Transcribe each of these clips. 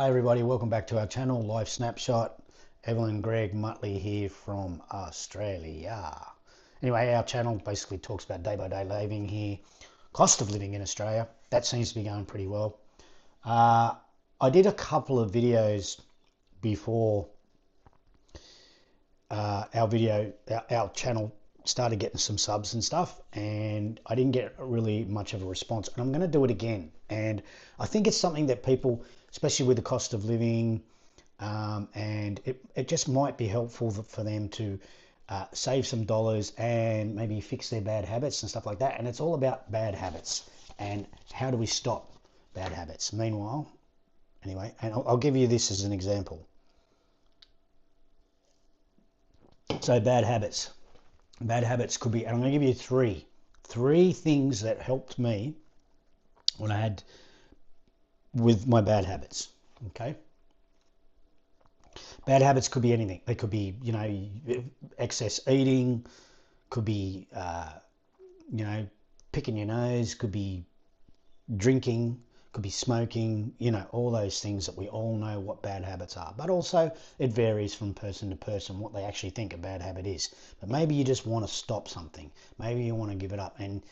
Hi everybody, welcome back to our channel, Life Snapshot. Evelyn Greg Muttley here from Australia. Anyway, our channel basically talks about day-by-day living here, cost of living in Australia. That seems to be going pretty well. I did a couple of videos before our channel started getting some subs and stuff, and I didn't get really much of a response, and I'm going to do it again. And I think it's something that people, especially with the cost of living, and it just might be helpful for them to save some dollars and maybe fix their bad habits and stuff like that. And it's all about bad habits and how do we stop bad habits. Meanwhile, anyway, and I'll give you this as an example. So bad habits. Bad habits could be, and I'm going to give you three things that helped me when I had with my bad habits. Okay. Bad habits could be anything. They could be, excess eating, could be, picking your nose, could be drinking, could be smoking, all those things that we all know what bad habits are. But also it varies from person to person what they actually think a bad habit is. But maybe you just want to stop something. Maybe you want to give it up. And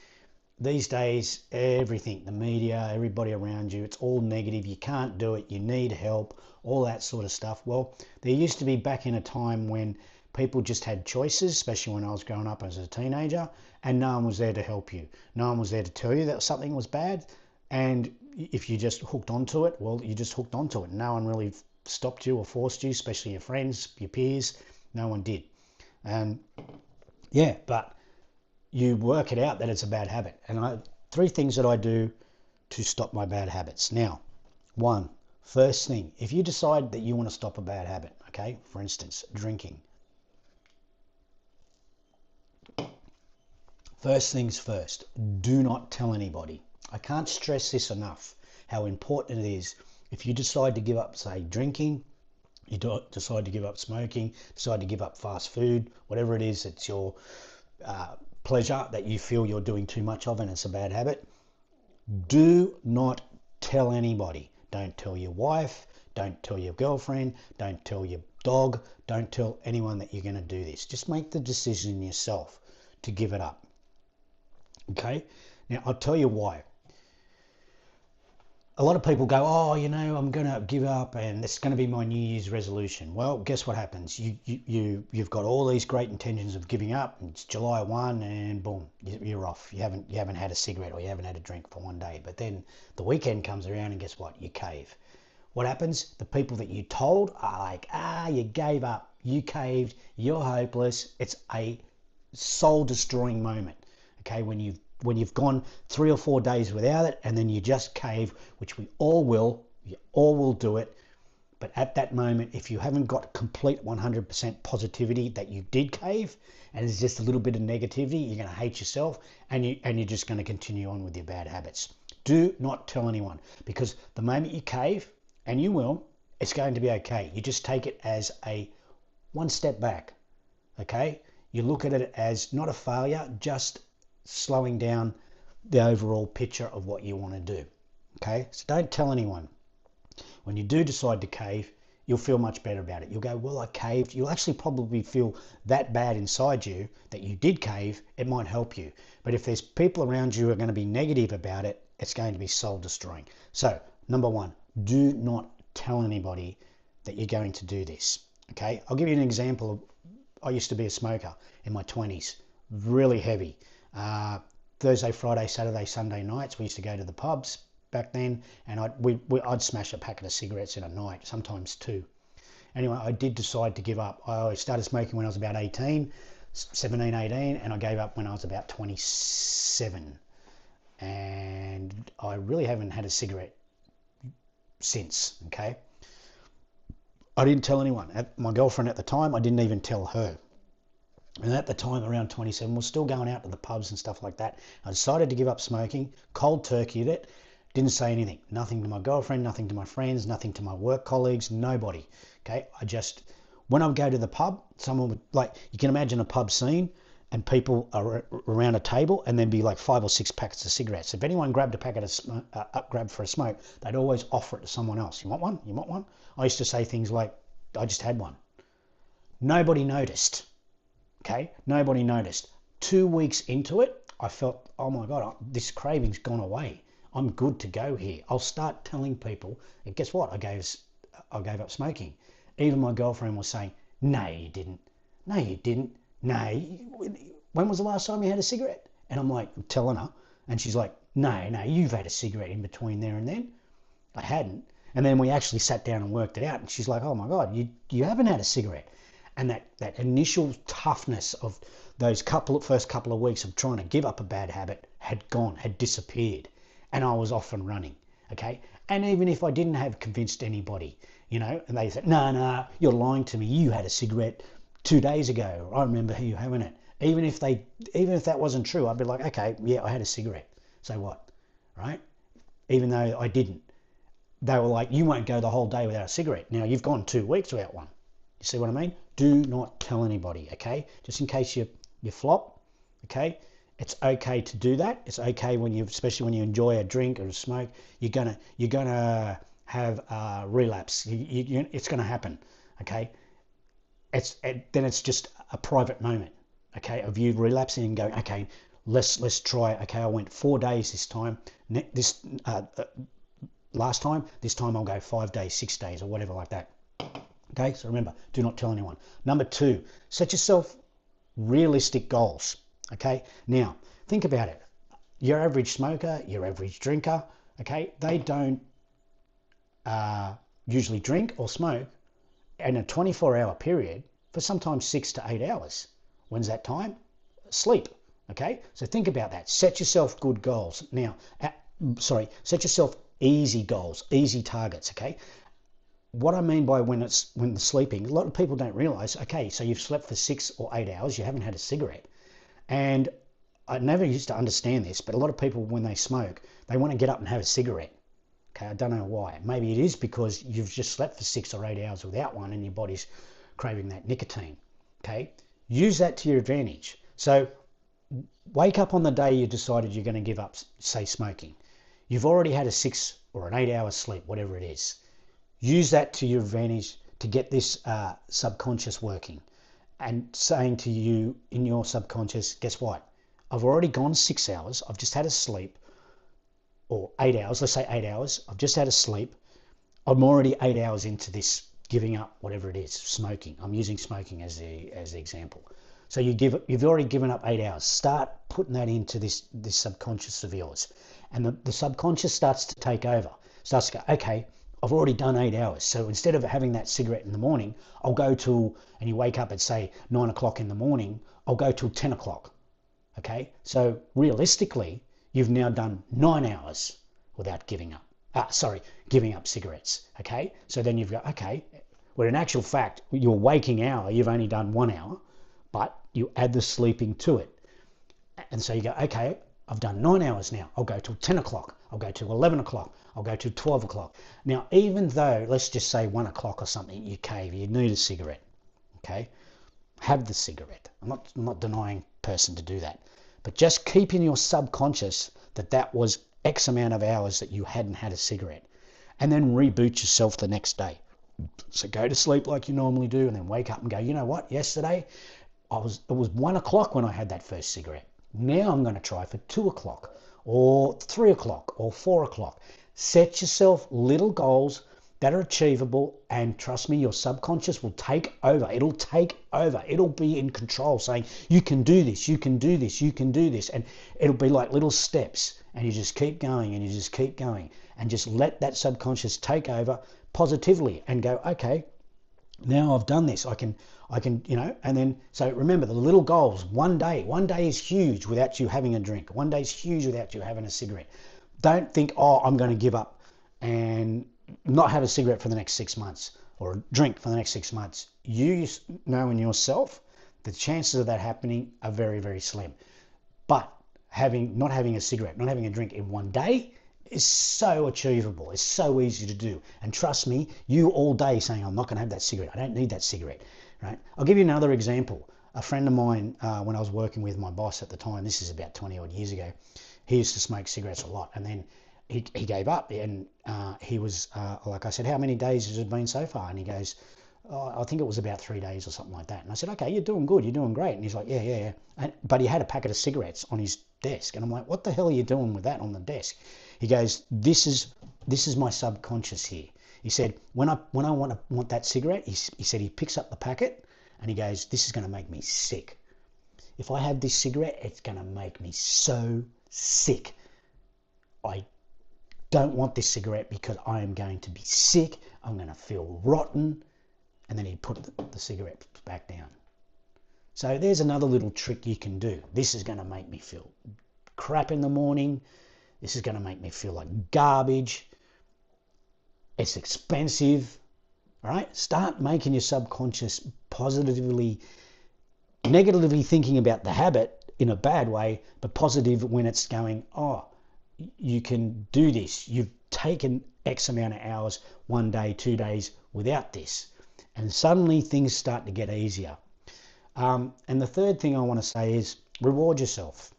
these days, everything, the media, everybody around you, it's all negative. You can't do it. You need help, all that sort of stuff. Well, there used to be back in a time when people just had choices, especially when I was growing up as a teenager, and no one was there to help you. No one was there to tell you that something was bad. And if you just hooked onto it, well, you just hooked onto it. No one really stopped you or forced you, especially your friends, your peers. No one did. And yeah, but you work it out that it's a bad habit. And three things that I do to stop my bad habits. Now, first thing, if you decide that you want to stop a bad habit, okay, for instance, drinking. First things first, do not tell anybody. I can't stress this enough, how important it is. If you decide to give up, say, drinking, you decide to give up smoking, decide to give up fast food, whatever it is, it's your pleasure that you feel you're doing too much of and it's a bad habit, do not tell anybody. Don't tell your wife, don't tell your girlfriend, don't tell your dog, don't tell anyone that you're going to do this. Just make the decision yourself to give it up. Okay? Now, I'll tell you why. A lot of people go, oh, I'm going to give up and it's going to be my New Year's resolution. Well, guess what happens? You've got all these great intentions of giving up, and it's July 1 and boom, you're off. You haven't had a cigarette or you haven't had a drink for one day. But then the weekend comes around and guess what? You cave. What happens? The people that you told are like, you gave up, you caved, you're hopeless. It's a soul-destroying moment, okay, when you've gone 3 or 4 days without it and then you just cave, which we all will, you all will do it. But at that moment, if you haven't got complete 100% positivity that you did cave and there's just a little bit of negativity, you're going to hate yourself and you're just going to continue on with your bad habits. Do not tell anyone, because the moment you cave, and you will, it's going to be okay. You just take it as a one step back, okay? You look at it as not a failure, just slowing down the overall picture of what you want to do. Okay, so don't tell anyone. When you do decide to cave, you'll feel much better about it. You'll go, well, I caved. You'll actually probably feel that bad inside you that you did cave. It might help you. But if there's people around you who are going to be negative about it, it's going to be soul destroying. So number one, do not tell anybody that you're going to do this. Okay, I'll give you an example. I used to be a smoker in my 20s, really heavy. Thursday, Friday, Saturday, Sunday nights, we used to go to the pubs back then, and I'd smash a packet of cigarettes in a night, sometimes 2. Anyway, I did decide to give up. I started smoking when I was about 17, 18, and I gave up when I was about 27. And I really haven't had a cigarette since, okay? I didn't tell anyone. My girlfriend at the time, I didn't even tell her. And at the time, around 27, was still going out to the pubs and stuff like that. I decided to give up smoking, cold turkeyed it, didn't say anything. Nothing to my girlfriend, nothing to my friends, nothing to my work colleagues, nobody. Okay, when I would go to the pub, someone would, like, you can imagine a pub scene. and people are around a table, and there'd be like 5 or 6 packets of cigarettes. If anyone grabbed a packet of grabbed for a smoke, they'd always offer it to someone else. You want one? You want one? I used to say things like, I just had one. Nobody noticed. Okay, nobody noticed. 2 weeks into it, I felt, oh my God, this craving's gone away. I'm good to go here. I'll start telling people. And guess what? I gave up smoking. Even my girlfriend was saying, no, you didn't. No, you didn't. No. When was the last time you had a cigarette? And I'm like, telling her. And she's like, no, you've had a cigarette in between there and then. I hadn't. And then we actually sat down and worked it out. And she's like, oh my God, you haven't had a cigarette. And that initial toughness of those first couple of weeks of trying to give up a bad habit had disappeared. And I was off and running, okay? And even if I didn't have convinced anybody, and they said, no, you're lying to me. You had a cigarette 2 days ago. I remember you having it. Even if that wasn't true, I'd be like, okay, yeah, I had a cigarette. So what, right? Even though I didn't. They were like, you won't go the whole day without a cigarette. Now, you've gone 2 weeks without one. You see what I mean? Do not tell anybody, okay? Just in case you flop, okay? It's okay to do that. It's okay especially when you enjoy a drink or a smoke, you're gonna have a relapse. It's gonna happen, okay? Then it's just a private moment, okay, of you relapsing and going, okay, let's try. Okay, I went 4 days this time. Last time, this time I'll go 5 days, 6 days, or whatever like that. Okay, so remember, do not tell anyone. Number 2, set yourself realistic goals. Okay, now think about it. Your average smoker, your average drinker, okay, they don't usually drink or smoke in a 24-hour period for sometimes 6 to 8 hours. When's that time? Sleep. Okay, so think about that. Set yourself good goals. Now, set yourself easy goals, easy targets. Okay. What I mean by when the sleeping, a lot of people don't realize, okay, so you've slept for 6 or 8 hours, you haven't had a cigarette. And I never used to understand this, but a lot of people, when they smoke, they want to get up and have a cigarette. Okay, I don't know why. Maybe it is because you've just slept for 6 or 8 hours without one and your body's craving that nicotine. Okay, use that to your advantage. So wake up on the day you decided you're going to give up, say, smoking. You've already had a 6 or an 8 hour sleep, whatever it is. Use that to your advantage to get this subconscious working and saying to you in your subconscious, guess what? I've already gone 6 hours. I've just had a sleep, or 8 hours. Let's say 8 hours. I've just had a sleep. I'm already 8 hours into this giving up, whatever it is, smoking. I'm using smoking as the example. So you've already given up 8 hours. Start putting that into this subconscious of yours. And the subconscious starts to take over. Starts to go, okay, I've already done 8 hours. So instead of having that cigarette in the morning, I'll go till, and you wake up at say 9 o'clock in the morning, I'll go till 10 o'clock. Okay. So realistically, you've now done 9 hours without giving up. Giving up cigarettes. Okay. So then you've got, okay, where in actual fact, your waking hour, you've only done 1 hour, but you add the sleeping to it. And so you go, okay, I've done 9 hours now. I'll go till 10 o'clock. I'll go to 11 o'clock. I'll go to 12 o'clock. Now, even though, let's just say 1 o'clock or something, you cave, you need a cigarette, okay? Have the cigarette. I'm not denying person to do that. But just keep in your subconscious that was X amount of hours that you hadn't had a cigarette. And then reboot yourself the next day. So go to sleep like you normally do and then wake up and go, you know what? Yesterday, it was 1 o'clock when I had that first cigarette. Now I'm going to try for 2 o'clock or 3 o'clock or 4 o'clock. Set yourself little goals that are achievable, and trust me, your subconscious will take over. It'll take over. It'll be in control, saying, you can do this, you can do this, you can do this. And it'll be like little steps, and you just keep going and you just keep going and just let that subconscious take over positively and go, okay, now I've done this. I can, and then, so remember the little goals. One day is huge without you having a drink. One day is huge without you having a cigarette. Don't think, I'm going to give up and not have a cigarette for the next 6 months or a drink for the next 6 months. You know in yourself, the chances of that happening are very, very slim. But not having a cigarette, not having a drink in 1 day is so achievable. It's so easy to do. And trust me, you all day saying, I'm not going to have that cigarette. I don't need that cigarette, right? I'll give you another example. a friend of mine, when I was working with my boss at the time, this is about 20 odd years ago, he used to smoke cigarettes a lot, and then he gave up, and he was like, I said, how many days has it been so far? And he goes, oh, I think it was about 3 days or something like that. And I said, okay, you're doing good, you're doing great. And he's like, yeah. But he had a packet of cigarettes on his desk, and I'm like, what the hell are you doing with that on the desk? He goes, this is my subconscious here. He said, when I want that cigarette, he said he picks up the packet and he goes, this is going to make me sick. If I have this cigarette, it's going to make me so sick. I don't want this cigarette because I am going to be sick. I'm going to feel rotten. And then he'd put the cigarette back down. So there's another little trick you can do. This is going to make me feel crap in the morning. This is going to make me feel like garbage. It's expensive. All right? Start making your subconscious negatively thinking about the habit in a bad way, but positive when it's going, oh, you can do this. You've taken X amount of hours, 1 day, 2 days without this. And suddenly things start to get easier. And the third thing I want to say is reward yourself.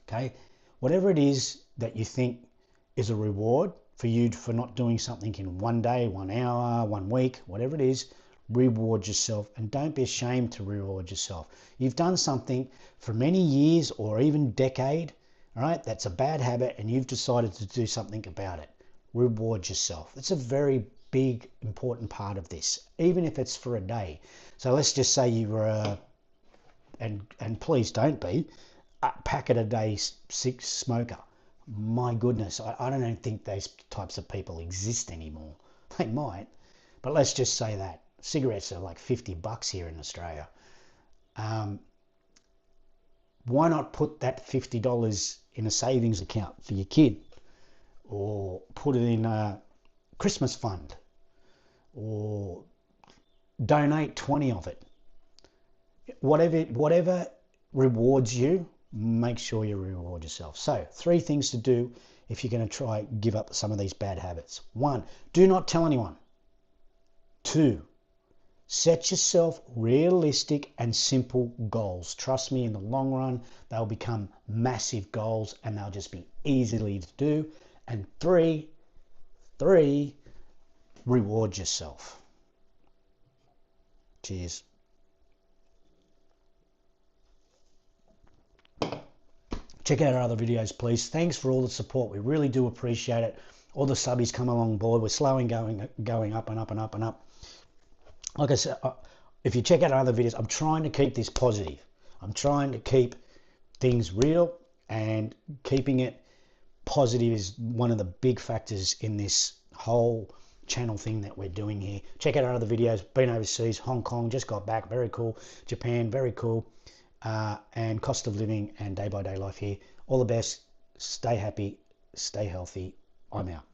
Okay? Whatever it is that you think is a reward for you for not doing something in 1 day, 1 hour, 1 week, whatever it is, reward yourself, and don't be ashamed to reward yourself. You've done something for many years or even decade, all right? That's a bad habit, and you've decided to do something about it. Reward yourself. It's a very big, important part of this, even if it's for a day. So let's just say you were, and please don't be, a packet a day smoker. My goodness, I don't even think those types of people exist anymore. They might, but let's just say that. Cigarettes are like $50 here in Australia. Why not put that $50 in a savings account for your kid, or put it in a Christmas fund, or donate 20 of it? Whatever rewards you, make sure you reward yourself. So 3 things to do if you're going to try give up some of these bad habits. 1, do not tell anyone. 2, set yourself realistic and simple goals. Trust me, in the long run, they'll become massive goals and they'll just be easily to do. And 3, reward yourself. Cheers. Check out our other videos, please. Thanks for all the support. We really do appreciate it. All the subbies come along board. We're slowing going up and up and up and up. Like I said, if you check out our other videos, I'm trying to keep this positive. I'm trying to keep things real, and keeping it positive is one of the big factors in this whole channel thing that we're doing here. Check out our other videos. Been overseas, Hong Kong, just got back, very cool. Japan, very cool. And cost of living and day-by-day life here. All the best. Stay happy. Stay healthy. I'm out.